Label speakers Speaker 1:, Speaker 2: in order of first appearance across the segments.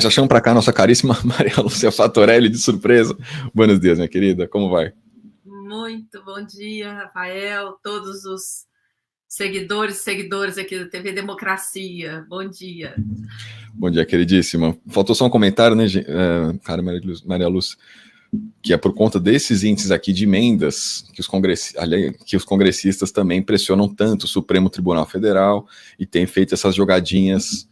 Speaker 1: Já chamo para cá a nossa caríssima Maria Lúcia Fatorelli, de surpresa. Buenos dias, minha querida, como vai?
Speaker 2: Muito bom dia, Rafael, todos os seguidores aqui da TV Democracia. Bom dia.
Speaker 1: Bom dia, queridíssima. Faltou só um comentário, né, cara Maria Lúcia, que é por conta desses índices aqui de emendas que os congressistas também pressionam tanto o Supremo Tribunal Federal e têm feito essas jogadinhas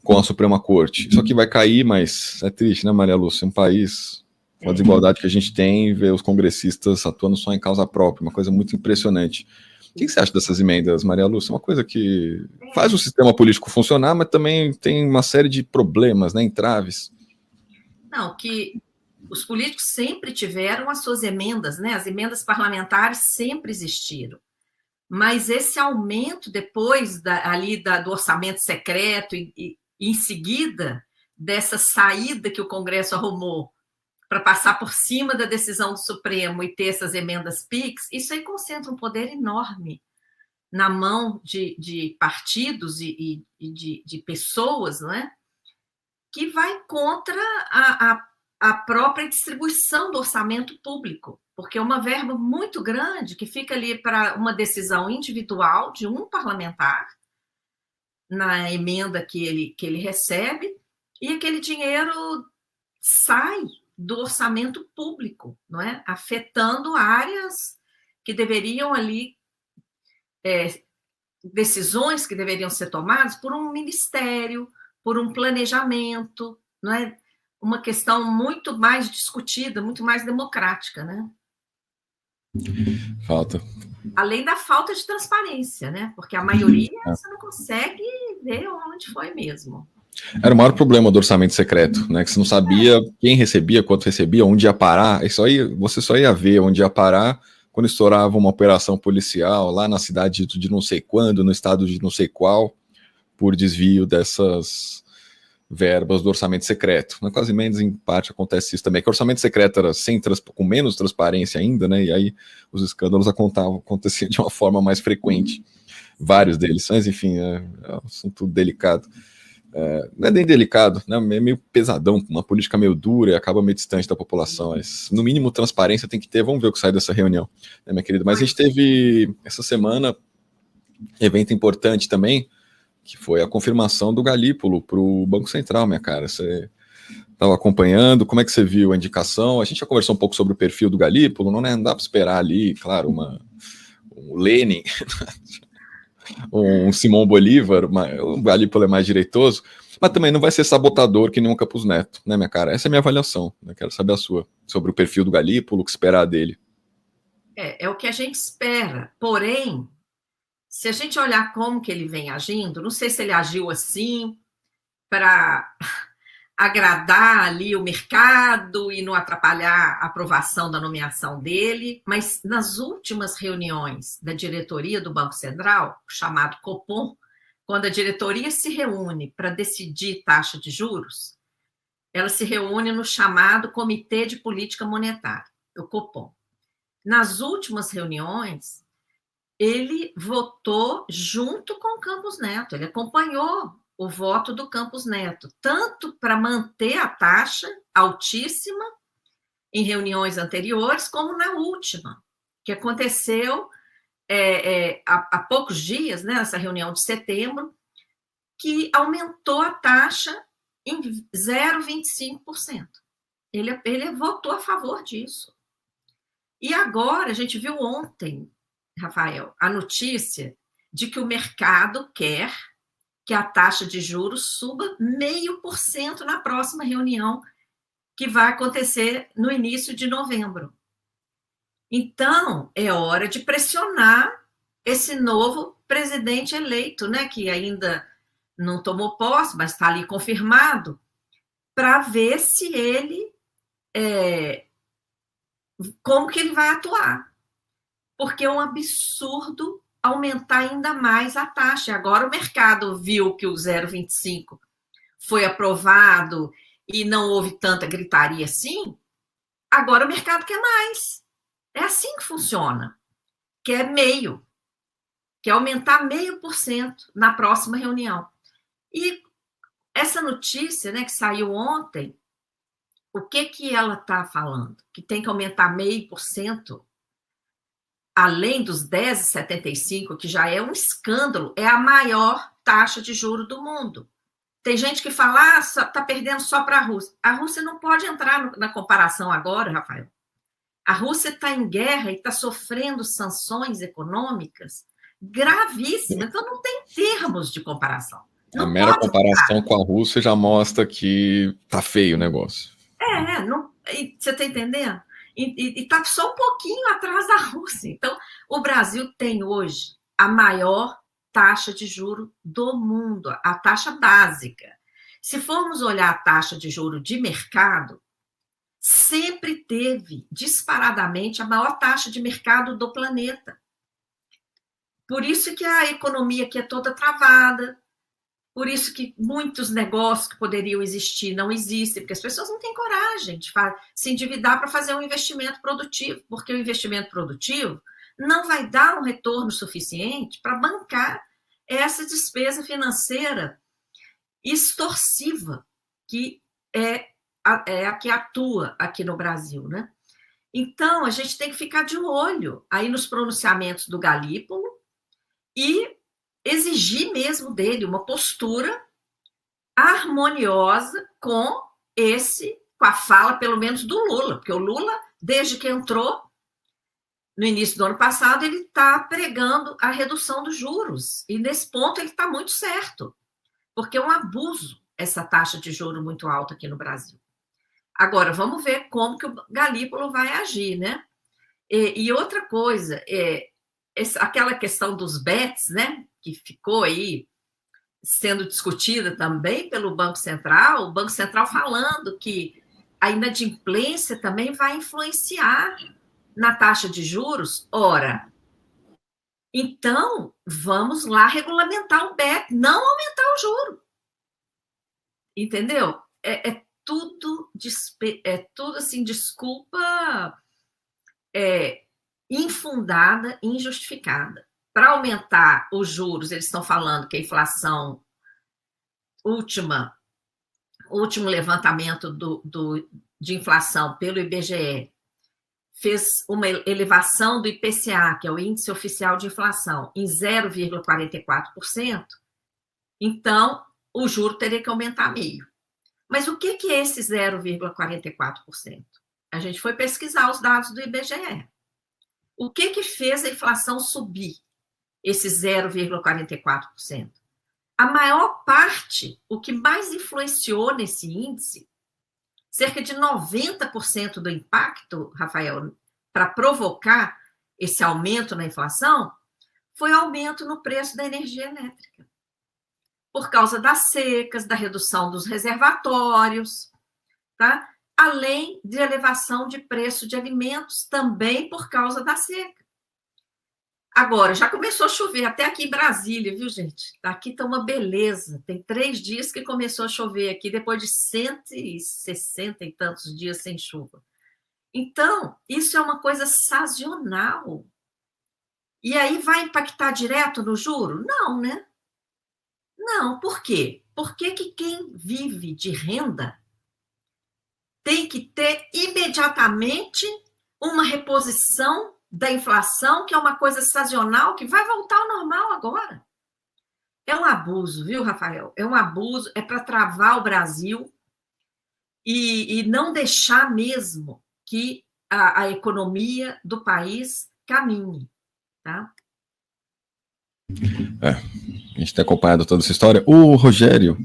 Speaker 1: com a Suprema Corte. Isso aqui vai cair, mas é triste, né, Maria Lúcia? Um país com a desigualdade que a gente tem, ver os congressistas atuando só em causa própria, uma coisa muito impressionante. O que você acha dessas emendas, Maria Lúcia? Uma coisa que faz o sistema político funcionar, mas também tem uma série de problemas, né, entraves.
Speaker 2: Não, que os políticos sempre tiveram as suas emendas, né? As emendas parlamentares sempre existiram. Mas esse aumento depois do orçamento secreto e em seguida dessa saída que o Congresso arrumou para passar por cima da decisão do Supremo e ter essas emendas PIX, isso aí concentra um poder enorme na mão de partidos e de pessoas, não é? Que vai contra a própria distribuição do orçamento público, porque é uma verba muito grande que fica ali para uma decisão individual de um parlamentar, na emenda que ele recebe, e aquele dinheiro sai do orçamento público, não é? Afetando áreas que deveriam ali, decisões que deveriam ser tomadas por um ministério, por um planejamento, não é? Uma questão muito mais discutida, muito mais democrática, né?
Speaker 1: Falta.
Speaker 2: Além da falta de transparência, né? Porque a maioria você não consegue ver onde foi mesmo.
Speaker 1: Era o maior problema do orçamento secreto, né? Que você não sabia quem recebia, quanto recebia, onde ia parar. Isso aí, você só ia ver onde ia parar quando estourava uma operação policial lá na cidade de não sei quando, no estado de não sei qual, por desvio dessas verbas do orçamento secreto. Na quase menos, em parte, acontece isso também, que o orçamento secreto era com menos transparência ainda, né? E aí os escândalos aconteciam de uma forma mais frequente. Vários deles, mas enfim, é um assunto delicado. Não é nem delicado, né? É meio pesadão, uma política meio dura e acaba meio distante da população. Mas, no mínimo, transparência tem que ter. Vamos ver o que sai dessa reunião, né, minha querida? Mas a gente teve, essa semana, evento importante também, que foi a confirmação do Galípolo para o Banco Central, minha cara. Você estava acompanhando, como é que você viu a indicação? A gente já conversou um pouco sobre o perfil do Galípolo, não dá para esperar ali, claro, um Lenin, um Simão Bolívar, o Galípolo é mais direitoso, mas também não vai ser sabotador que nem um Campos Neto, né, minha cara? Essa é a minha avaliação, né? Quero saber a sua, sobre o perfil do Galípolo, o que esperar dele.
Speaker 2: É o que a gente espera, porém, se a gente olhar como que ele vem agindo, não sei se ele agiu assim para agradar ali o mercado e não atrapalhar a aprovação da nomeação dele, mas nas últimas reuniões da diretoria do Banco Central, chamado Copom, quando a diretoria se reúne para decidir taxa de juros, ela se reúne no chamado Comitê de Política Monetária, o Copom. Nas últimas reuniões, ele votou junto com o Campos Neto, ele acompanhou o voto do Campos Neto, tanto para manter a taxa altíssima em reuniões anteriores, como na última, que aconteceu há poucos dias, né, nessa reunião de setembro, que aumentou a taxa em 0,25%. Ele votou a favor disso. E agora, a gente viu ontem, Rafael, a notícia de que o mercado quer que a taxa de juros suba 0,5% na próxima reunião, que vai acontecer no início de novembro. Então, é hora de pressionar esse novo presidente eleito, né, que ainda não tomou posse, mas está ali confirmado, para ver se ele como que ele vai atuar. Porque é um absurdo aumentar ainda mais a taxa. Agora o mercado viu que o 0,25 foi aprovado e não houve tanta gritaria assim, agora o mercado quer mais. É assim que funciona. Quer meio. Quer aumentar 0,5% na próxima reunião. E essa notícia, né, que saiu ontem, o que ela está falando? Que tem que aumentar 0,5%, além dos 10,75%, que já é um escândalo, é a maior taxa de juro do mundo. Tem gente que fala, está perdendo só para a Rússia. A Rússia não pode entrar na comparação agora, Rafael. A Rússia está em guerra e está sofrendo sanções econômicas gravíssimas, então não tem termos de comparação. Não
Speaker 1: a mera
Speaker 2: pode
Speaker 1: comparação
Speaker 2: entrar.
Speaker 1: com a Rússia já mostra que tá feio o negócio.
Speaker 2: Você está entendendo? E está só um pouquinho atrás da Rússia. Então, o Brasil tem hoje a maior taxa de juro do mundo, a taxa básica. Se formos olhar a taxa de juro de mercado, sempre teve disparadamente a maior taxa de mercado do planeta. Por isso que a economia aqui é toda travada, por isso que muitos negócios que poderiam existir não existem, porque as pessoas não têm coragem de se endividar para fazer um investimento produtivo, porque o investimento produtivo não vai dar um retorno suficiente para bancar essa despesa financeira extorsiva que é a que atua aqui no Brasil, né? Então, a gente tem que ficar de olho aí nos pronunciamentos do Galípolo e exigir mesmo dele uma postura harmoniosa com a fala, pelo menos, do Lula, porque o Lula, desde que entrou no início do ano passado, ele está pregando a redução dos juros, e nesse ponto ele está muito certo, porque é um abuso essa taxa de juro muito alta aqui no Brasil. Agora, vamos ver como que o Galípolo vai agir, né? E outra coisa, aquela questão dos bets, né, que ficou aí sendo discutida também pelo Banco Central, o Banco Central falando que a inadimplência também vai influenciar na taxa de juros. Ora, então, vamos lá regulamentar o BET, não aumentar o juro. Entendeu? É tudo assim, desculpa infundada, injustificada. Para aumentar os juros, eles estão falando que a inflação o último levantamento de inflação pelo IBGE fez uma elevação do IPCA, que é o Índice Oficial de Inflação, em 0,44%, então o juro teria que aumentar meio. Mas o que é esse 0,44%? A gente foi pesquisar os dados do IBGE. O que fez a inflação subir, esse 0,44%? A maior parte, o que mais influenciou nesse índice, cerca de 90% do impacto, Rafael, para provocar esse aumento na inflação, foi aumento no preço da energia elétrica. Por causa das secas, da redução dos reservatórios, tá? Além de elevação de preço de alimentos, também por causa da seca. Agora, já começou a chover, até aqui em Brasília, viu, gente? Aqui está uma beleza. Tem 3 dias que começou a chover aqui, depois de 160 e tantos dias sem chuva. Então, isso é uma coisa sazonal. E aí vai impactar direto no juro? Não, né? Não, por quê? Porque que quem vive de renda tem que ter imediatamente uma reposição da inflação, que é uma coisa sazonal, que vai voltar ao normal agora. É um abuso, viu, Rafael? É um abuso, é para travar o Brasil e não deixar mesmo que a economia do país caminhe, tá?
Speaker 1: A gente tem acompanhado toda essa história. O Rogério,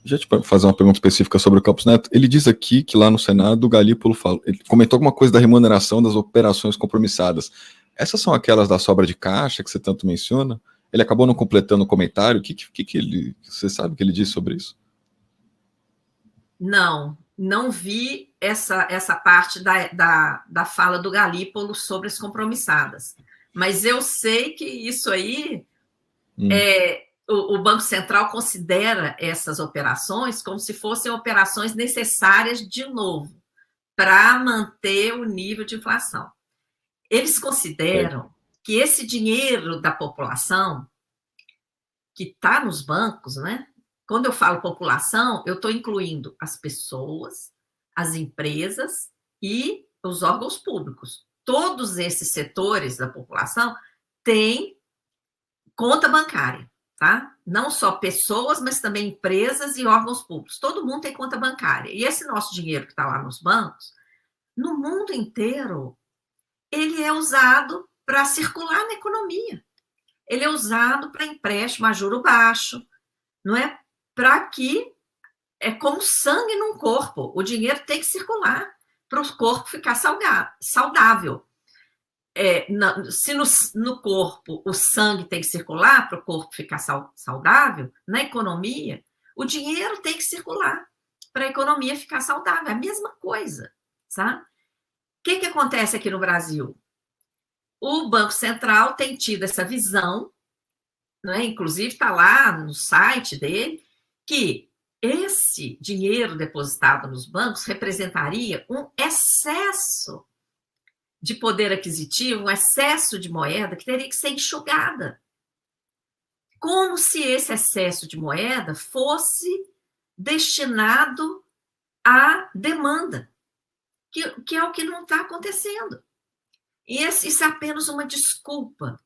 Speaker 1: já te fazer uma pergunta específica sobre o Campos Neto. Ele diz aqui que lá no Senado o Galípolo ele comentou alguma coisa da remuneração das operações compromissadas. Essas são aquelas da sobra de caixa que você tanto menciona? Ele acabou não completando o comentário. O que você sabe o que ele disse sobre isso?
Speaker 2: Não vi essa parte da fala do Galípolo sobre as compromissadas. Mas eu sei que isso aí o Banco Central considera essas operações como se fossem operações necessárias, de novo, para manter o nível de inflação. Eles consideram que esse dinheiro da população, que está nos bancos, né, Quando eu falo população, eu estou incluindo as pessoas, as empresas e os órgãos públicos. Todos esses setores da população têm conta bancária, tá? Não só pessoas, mas também empresas e órgãos públicos. Todo mundo tem conta bancária. E esse nosso dinheiro que está lá nos bancos, no mundo inteiro, ele é usado para circular na economia. Ele é usado para empréstimo a juro baixo, não é? Para que é como sangue num corpo. O dinheiro tem que circular para o corpo ficar saudável. Se no corpo o sangue tem que circular para o corpo ficar saudável, na economia, o dinheiro tem que circular para a economia ficar saudável. É a mesma coisa, sabe? O que acontece aqui no Brasil? O Banco Central tem tido essa visão, né? Inclusive está lá no site dele, que esse dinheiro depositado nos bancos representaria um excesso de poder aquisitivo, um excesso de moeda que teria que ser enxugada. Como se esse excesso de moeda fosse destinado à demanda, que é o que não está acontecendo. E isso é apenas uma desculpa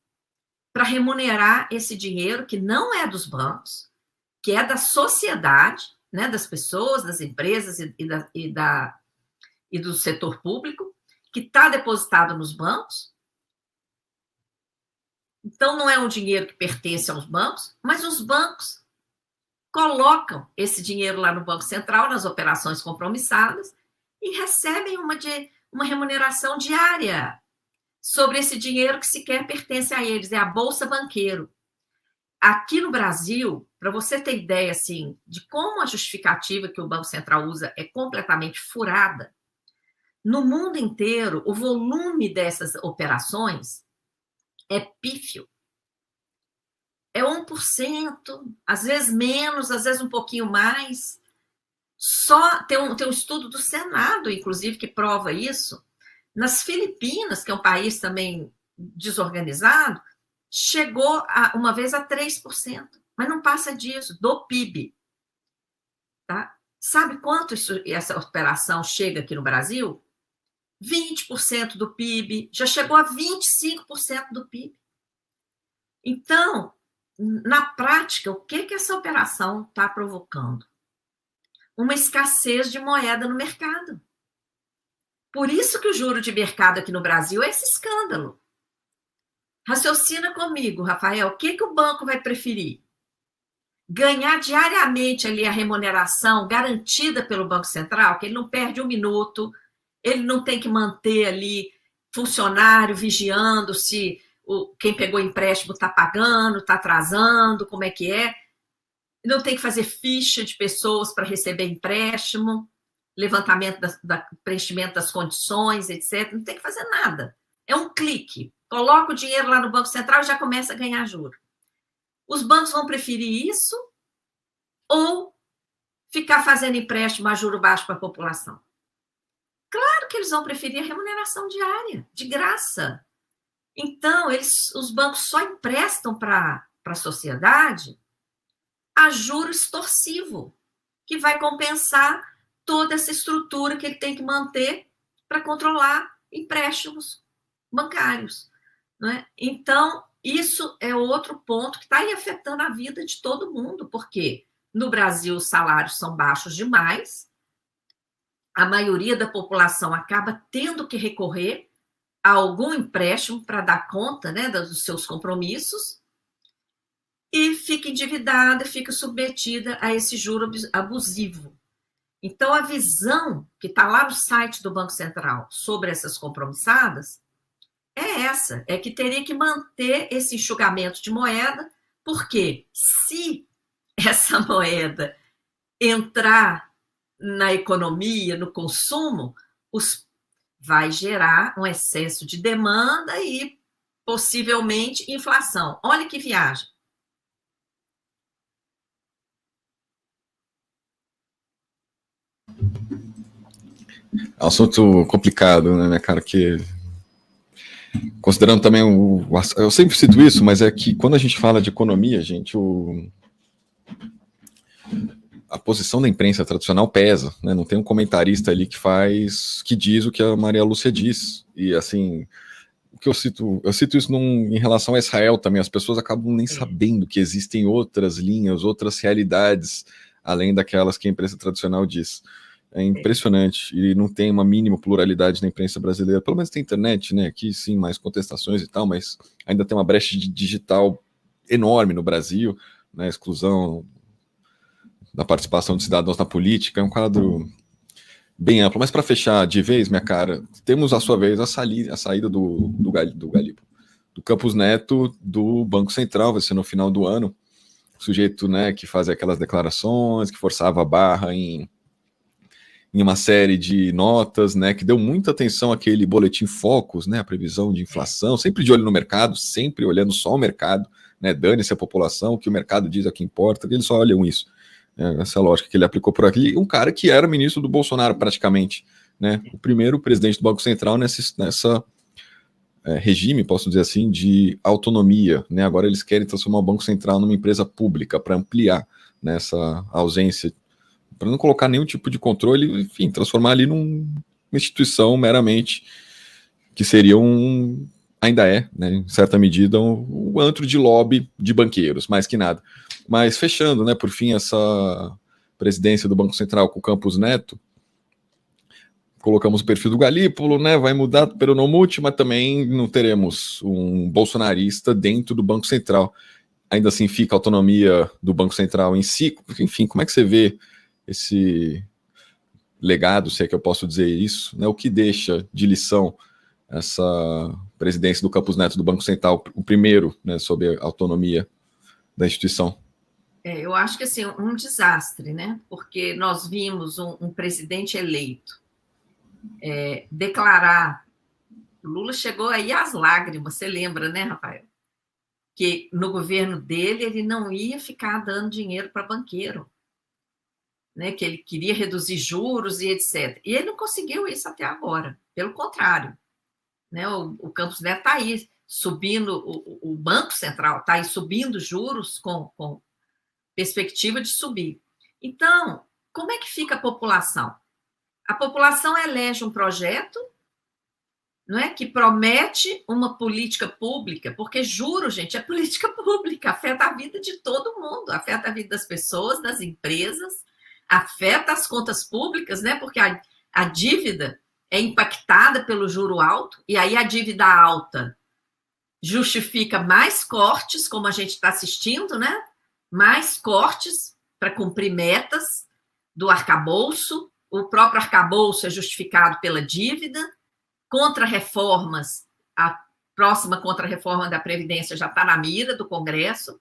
Speaker 2: para remunerar esse dinheiro que não é dos bancos, que é da sociedade, né, das pessoas, das empresas e do setor público, que está depositado nos bancos. Então, não é um dinheiro que pertence aos bancos, mas os bancos colocam esse dinheiro lá no Banco Central, nas operações compromissadas, e recebem uma remuneração diária sobre esse dinheiro que sequer pertence a eles, é a Bolsa Banqueiro. Aqui no Brasil, para você ter ideia assim, de como a justificativa que o Banco Central usa é completamente furada, no mundo inteiro, o volume dessas operações é pífio. É 1%, às vezes menos, às vezes um pouquinho mais. Só tem um estudo do Senado, inclusive, que prova isso. Nas Filipinas, que é um país também desorganizado, chegou uma vez a 3%, mas não passa disso, do PIB. Tá? Sabe quanto essa operação chega aqui no Brasil? 20% do PIB, já chegou a 25% do PIB. Então, na prática, o que essa operação está provocando? Uma escassez de moeda no mercado. Por isso que o juro de mercado aqui no Brasil é esse escândalo. Raciocina comigo, Rafael, o que o banco vai preferir? Ganhar diariamente ali a remuneração garantida pelo Banco Central, que ele não perde um minuto, ele não tem que manter ali funcionário vigiando se quem pegou empréstimo está pagando, está atrasando, como é que é. Não tem que fazer ficha de pessoas para receber empréstimo, levantamento, preenchimento das condições, etc. Não tem que fazer nada. É um clique. Coloca o dinheiro lá no Banco Central e já começa a ganhar juros. Os bancos vão preferir isso ou ficar fazendo empréstimo a juro baixo para a população? Claro que eles vão preferir a remuneração diária, de graça. Então, os bancos só emprestam para a sociedade a juro extorsivo, que vai compensar toda essa estrutura que ele tem que manter para controlar empréstimos bancários. Não é? Então, isso é outro ponto que está aí afetando a vida de todo mundo, porque no Brasil os salários são baixos demais, a maioria da população acaba tendo que recorrer a algum empréstimo para dar conta, né, dos seus compromissos, e fica endividada, fica submetida a esse juro abusivo. Então, a visão que está lá no site do Banco Central sobre essas compromissadas é essa, é que teria que manter esse enxugamento de moeda, porque se essa moeda entrar na economia, no consumo, vai gerar um excesso de demanda e, possivelmente, inflação. Olha que viagem.
Speaker 1: Assunto complicado, né, cara, que... Considerando também eu sempre cito isso, mas é que quando a gente fala de economia, gente, a posição da imprensa tradicional pesa, né? Não tem um comentarista ali que diz o que a Maria Lúcia diz. E assim, o que eu cito isso em relação a Israel também. As pessoas acabam nem sabendo que existem outras linhas, outras realidades, além daquelas que a imprensa tradicional diz. É impressionante, e não tem uma mínima pluralidade na imprensa brasileira. Pelo menos tem internet, né? Aqui sim, mais contestações e tal, mas ainda tem uma brecha digital enorme no Brasil, né? Exclusão da participação dos cidadãos na política, é um quadro bem amplo. Mas para fechar de vez, minha cara, temos a sua vez a saída do Campos Neto do Banco Central, vai ser no final do ano. O sujeito, né, que fazia aquelas declarações, que forçava a barra em uma série de notas, né, que deu muita atenção àquele boletim Focus, né, a previsão de inflação, sempre de olho no mercado, sempre olhando só o mercado, né, dane-se a população, o que o mercado diz é que importa, eles só olham isso. Essa lógica que ele aplicou por aqui, um cara que era ministro do Bolsonaro praticamente, né, o primeiro presidente do Banco Central nessa regime, posso dizer assim, de autonomia, né, agora eles querem transformar o Banco Central numa empresa pública para ampliar nessa ausência, para não colocar nenhum tipo de controle, enfim, transformar ali numa instituição meramente que seria ainda é, né, em certa medida, um antro de lobby de banqueiros, mais que nada. Mas fechando, né, por fim, essa presidência do Banco Central com o Campos Neto, colocamos o perfil do Galípolo, né, vai mudar pelo não multi, mas também não teremos um bolsonarista dentro do Banco Central. Ainda assim fica a autonomia do Banco Central em si. Enfim, como é que você vê esse legado, se é que eu posso dizer isso, né, o que deixa de lição essa presidência do Campos Neto do Banco Central, o primeiro, né, sob a autonomia da instituição?
Speaker 2: Eu acho que assim, um desastre, né? Porque nós vimos um presidente eleito declarar, Lula chegou aí às lágrimas, você lembra, né, Rafael? Que no governo dele ele não ia ficar dando dinheiro para banqueiro, né? Que ele queria reduzir juros e etc. E ele não conseguiu isso até agora, pelo contrário, né? O Campos Neto está aí subindo, o Banco Central está aí subindo juros com perspectiva de subir. Então, como é que fica a população? A população elege um projeto, não é, que promete uma política pública, porque juro, gente, é política pública, afeta a vida de todo mundo, afeta a vida das pessoas, das empresas, afeta as contas públicas, né? Porque a dívida é impactada pelo juro alto, e aí a dívida alta justifica mais cortes, como a gente está assistindo, né? Mais cortes para cumprir metas do arcabouço. O próprio arcabouço é justificado pela dívida. Contra-reformas, a próxima contra-reforma da Previdência já está na mira do Congresso,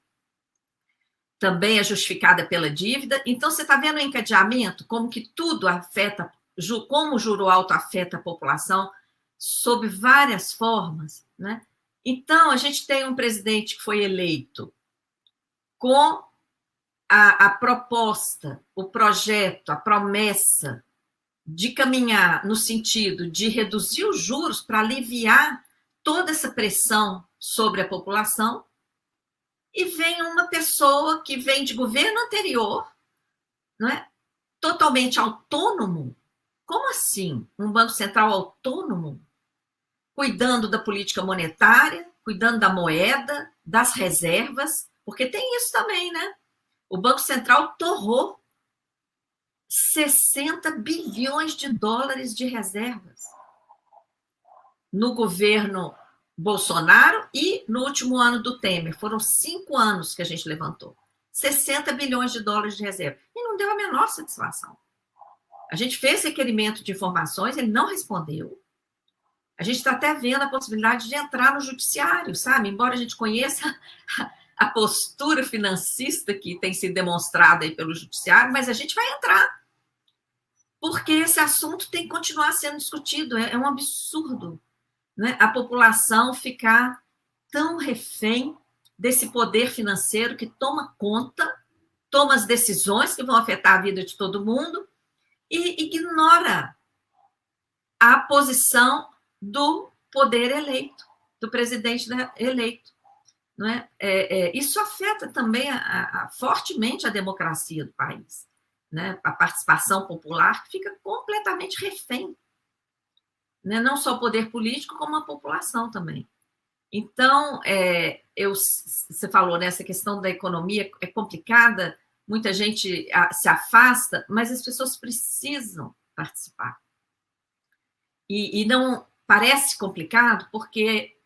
Speaker 2: também é justificada pela dívida. Então, você está vendo o encadeamento, como que tudo afeta, como o juro alto afeta a população, sob várias formas, né? Então, a gente tem um presidente que foi eleito com a proposta, o projeto, a promessa de caminhar no sentido de reduzir os juros para aliviar toda essa pressão sobre a população, e vem uma pessoa que vem de governo anterior, não é? Totalmente autônomo. Como assim? Um Banco Central autônomo? Cuidando da política monetária, cuidando da moeda, das reservas, porque tem isso também, né? O Banco Central torrou 60 bilhões de dólares de reservas no governo Bolsonaro e no último ano do Temer. Foram 5 anos que a gente levantou. 60 bilhões de dólares de reserva. E não deu a menor satisfação. A gente fez requerimento de informações, ele não respondeu. A gente está até vendo a possibilidade de entrar no judiciário, sabe? Embora a gente conheça a postura financista que tem sido demonstrada aí pelo judiciário, mas a gente vai entrar. Porque esse assunto tem que continuar sendo discutido. É um absurdo, né? A população ficar tão refém desse poder financeiro que toma conta, toma as decisões que vão afetar a vida de todo mundo e ignora a posição do poder eleito, do presidente eleito. Não é? Isso afeta também fortemente a democracia do país. né, a participação popular, que fica completamente refém, né, não só o poder político, como a população também. Então, você falou, né, essa questão da economia é complicada, muita gente se afasta, mas as pessoas precisam participar. E não parece complicado, porque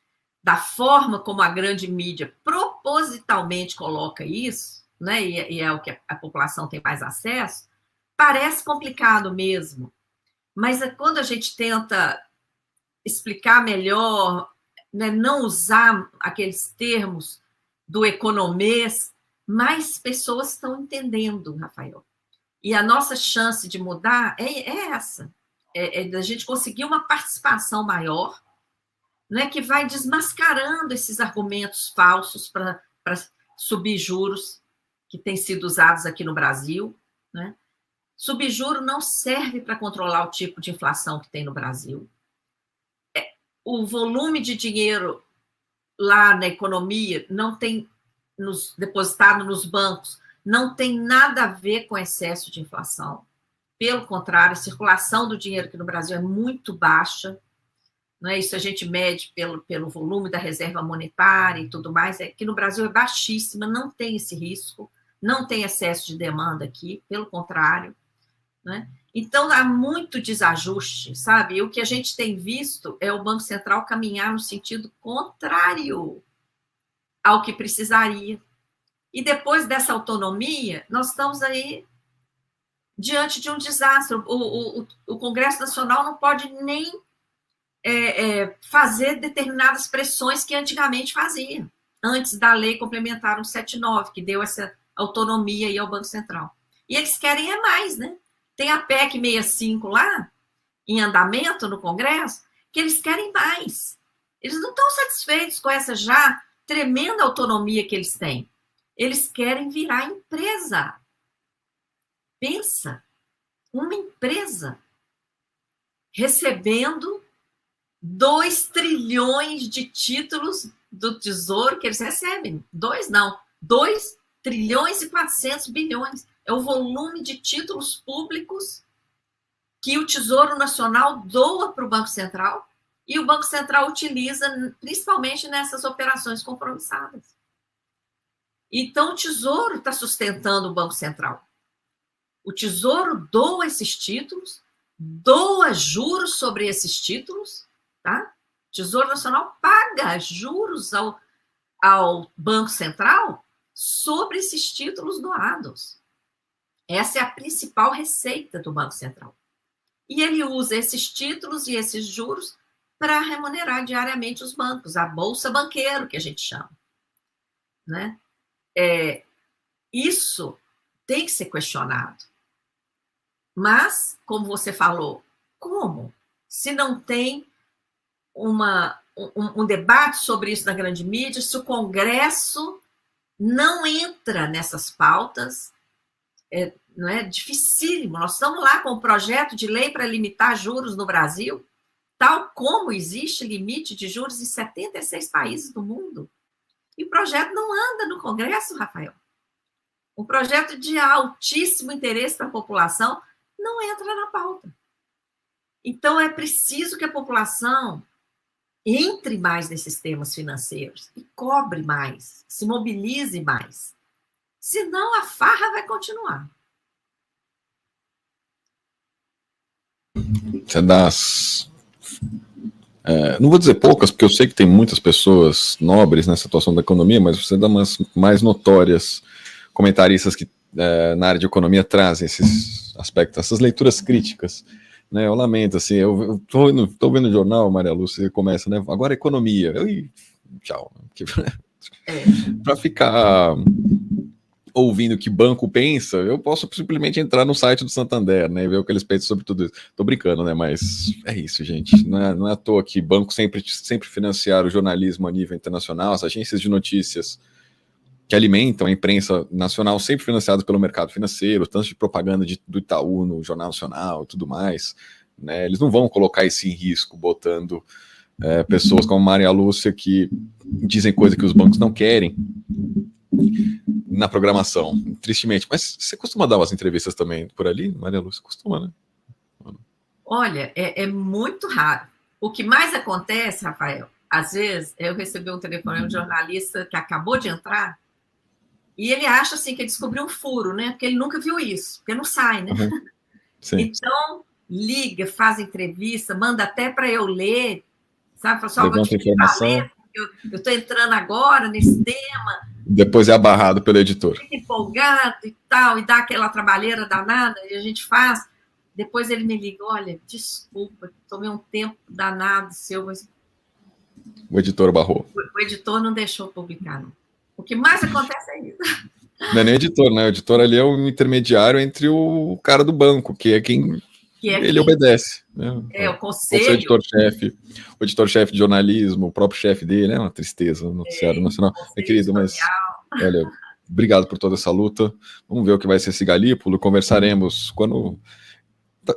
Speaker 2: da forma como a grande mídia propositalmente coloca isso, né, e é o que a população tem mais acesso, parece complicado mesmo. Mas quando a gente tenta explicar melhor, né, não usar aqueles termos do economês, mais pessoas estão entendendo, Rafael. E a nossa chance de mudar é essa, da gente conseguir uma participação maior, né, que vai desmascarando esses argumentos falsos para subir juros que têm sido usados aqui no Brasil, né? Subjuro não serve para controlar o tipo de inflação que tem no Brasil. O volume de dinheiro lá na economia não tem depositado nos bancos, não tem nada a ver com excesso de inflação. Pelo contrário, a circulação do dinheiro aqui no Brasil é muito baixa. Não é? Isso a gente mede pelo volume da reserva monetária e tudo mais. Aqui no Brasil é baixíssima, não tem esse risco, não tem excesso de demanda aqui, pelo contrário. Né? Então, há muito desajuste, sabe? E o que a gente tem visto é o Banco Central caminhar no sentido contrário ao que precisaria. E depois dessa autonomia, nós estamos aí diante de um desastre. O Congresso Nacional não pode nem fazer determinadas pressões que antigamente fazia, antes da lei complementar 179, que deu essa autonomia aí ao Banco Central. E eles querem mais, né? Tem a PEC 65 lá, em andamento no Congresso, que eles querem mais. Eles não estão satisfeitos com essa já tremenda autonomia que eles têm. Eles querem virar empresa. Pensa, uma empresa recebendo 2 trilhões de títulos do Tesouro que eles recebem. 2 trilhões e 400 bilhões. É o volume de títulos públicos que o Tesouro Nacional doa para o Banco Central e o Banco Central utiliza principalmente nessas operações compromissadas. Então, o Tesouro está sustentando o Banco Central. O Tesouro doa esses títulos, doa juros sobre esses títulos, tá? O Tesouro Nacional paga juros ao Banco Central sobre esses títulos doados. Essa é a principal receita do Banco Central. E ele usa esses títulos e esses juros para remunerar diariamente os bancos, a bolsa banqueiro, que a gente chama. Né? Isso tem que ser questionado. Mas, como você falou, como? Se não tem um debate sobre isso na grande mídia, se o Congresso não entra nessas pautas, não é dificílimo. Nós estamos lá com um projeto de lei para limitar juros no Brasil, tal como existe limite de juros em 76 países do mundo. E o projeto não anda no Congresso, Rafael. Um projeto de altíssimo interesse para a população não entra na pauta. Então, é preciso que a população entre mais nesses temas financeiros e cobre mais, se mobilize mais. Senão, a farra vai continuar.
Speaker 1: Você dá não vou dizer poucas, porque eu sei que tem muitas pessoas nobres nessa situação da economia, mas você dá umas mais notórias comentaristas que na área de economia trazem esses aspectos, essas leituras críticas. Né, eu lamento, assim, eu tô vendo o jornal, Maria Lúcia, começa, né, agora economia, tchau. Para ficar ouvindo o que banco pensa, eu posso simplesmente entrar no site do Santander, né, e ver o que eles pensam sobre tudo isso. Tô brincando, né, mas é isso, gente. Não é à toa que bancos sempre financiaram o jornalismo a nível internacional, as agências de notícias que alimentam a imprensa nacional, sempre financiadas pelo mercado financeiro, tanto de propaganda do Itaú no Jornal Nacional e tudo mais, né? Eles não vão colocar isso em risco, botando pessoas como Maria Lúcia que dizem coisa que os bancos não querem na programação, tristemente. Mas você costuma dar umas entrevistas também por ali, Maria Lu? Você costuma, né?
Speaker 2: Olha, é muito raro. O que mais acontece, Rafael, às vezes eu recebi um telefonema de um jornalista que acabou de entrar e ele acha assim que ele descobriu um furo, né? Porque ele nunca viu isso, porque não sai, né?
Speaker 1: Uhum. Sim.
Speaker 2: Então, liga, faz entrevista, manda até para eu ler, sabe? Fala assim, ó, vou
Speaker 1: Levanta
Speaker 2: te
Speaker 1: informação.
Speaker 2: ler, eu estou entrando agora nesse tema.
Speaker 1: Depois é abarrado pelo editor.
Speaker 2: Fica empolgado e tal, e dá aquela trabalheira danada, e a gente faz. Depois ele me liga, olha, desculpa, tomei um tempo danado seu, mas
Speaker 1: O editor barrou.
Speaker 2: o editor não deixou publicar, não. O que mais acontece é isso.
Speaker 1: Não é nem editor, né? O editor ali é o intermediário entre o cara do banco, que é quem ele obedece. Né?
Speaker 2: O conselho.
Speaker 1: O editor-chefe, o editor-chefe de jornalismo, o próprio chefe dele, é uma tristeza no noticiário nacional. Meu querido, mas olha, obrigado por toda essa luta. Vamos ver o que vai ser esse Galípolo. Conversaremos quando...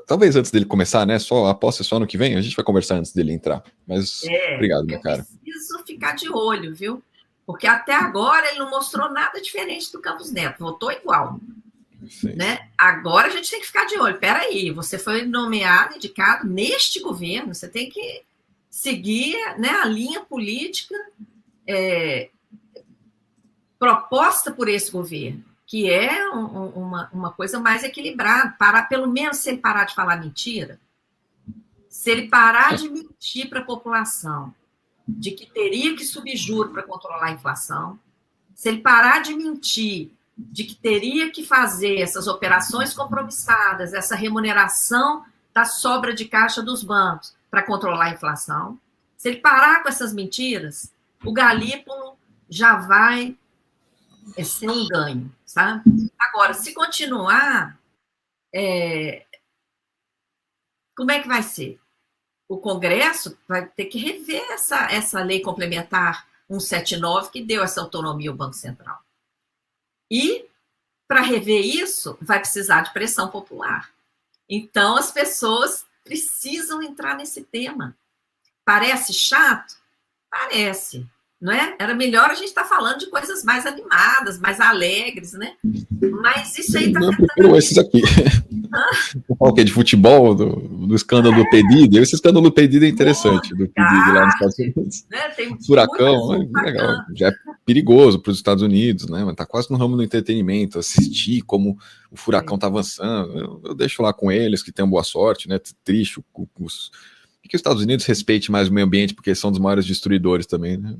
Speaker 1: Talvez antes dele começar, né? Só a posse só no que vem. A gente vai conversar antes dele entrar. Mas obrigado, meu cara.
Speaker 2: Preciso ficar de olho, viu? Porque até agora ele não mostrou nada diferente do Campos Neto. Votou igual.
Speaker 1: Sim.
Speaker 2: Né? Agora a gente tem que ficar de olho. Peraí, você foi nomeado, indicado neste governo. Você tem que seguir, né, a linha política proposta por esse governo, que é uma coisa mais equilibrada, pelo menos se ele parar de falar mentira, se ele parar de mentir para a população, de que teria que subir juros para controlar a inflação, se ele parar de mentir, de que teria que fazer essas operações compromissadas, essa remuneração da sobra de caixa dos bancos para controlar a inflação, se ele parar com essas mentiras, o Galípolo já vai ser um ganho, sabe? Agora, se continuar, como é que vai ser? O Congresso vai ter que rever essa lei complementar 179 que deu essa autonomia ao Banco Central. E, para rever isso, vai precisar de pressão popular. Então, as pessoas precisam entrar nesse tema. Parece chato? Parece. Não é? Era melhor a gente estar falando de coisas mais animadas, mais alegres, né? Mas isso aí está
Speaker 1: afetando... esses aqui. Eu falo que é de futebol, do escândalo do pedido. Esse escândalo do pedido é interessante, do pedido lá nos Estados Unidos.
Speaker 2: Né? Tem
Speaker 1: furacão, é legal. Já é perigoso para os Estados Unidos, né? Mas tá quase no ramo do entretenimento, assistir como o furacão está avançando. Eu deixo lá com eles, que tenham boa sorte, né? Triste que os Estados Unidos respeite mais o meio ambiente, porque são dos maiores destruidores também, né?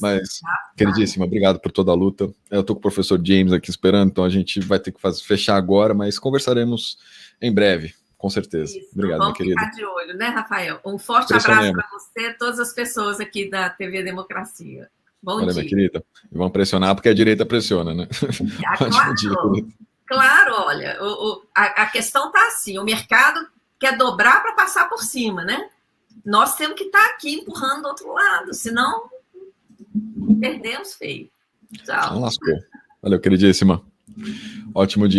Speaker 1: Mas, queridíssima, obrigado por toda a luta. Eu tô com o professor James aqui esperando, então a gente vai ter que fechar agora, mas conversaremos em breve, com certeza.
Speaker 2: Isso.
Speaker 1: Obrigado,
Speaker 2: Vamos
Speaker 1: minha querida.
Speaker 2: Ficar de olho, né, Rafael? Um forte abraço para você e todas as pessoas aqui da TV Democracia. Bom dia.
Speaker 1: Minha querida. E vamos pressionar, porque a direita pressiona, né?
Speaker 2: Claro, dia, claro, olha, a questão está assim, o mercado quer dobrar para passar por cima, né? Nós temos que estar aqui empurrando do outro lado, senão perdemos feio. Tchau.
Speaker 1: Não lascou. Valeu, queridíssima. Ótimo dia.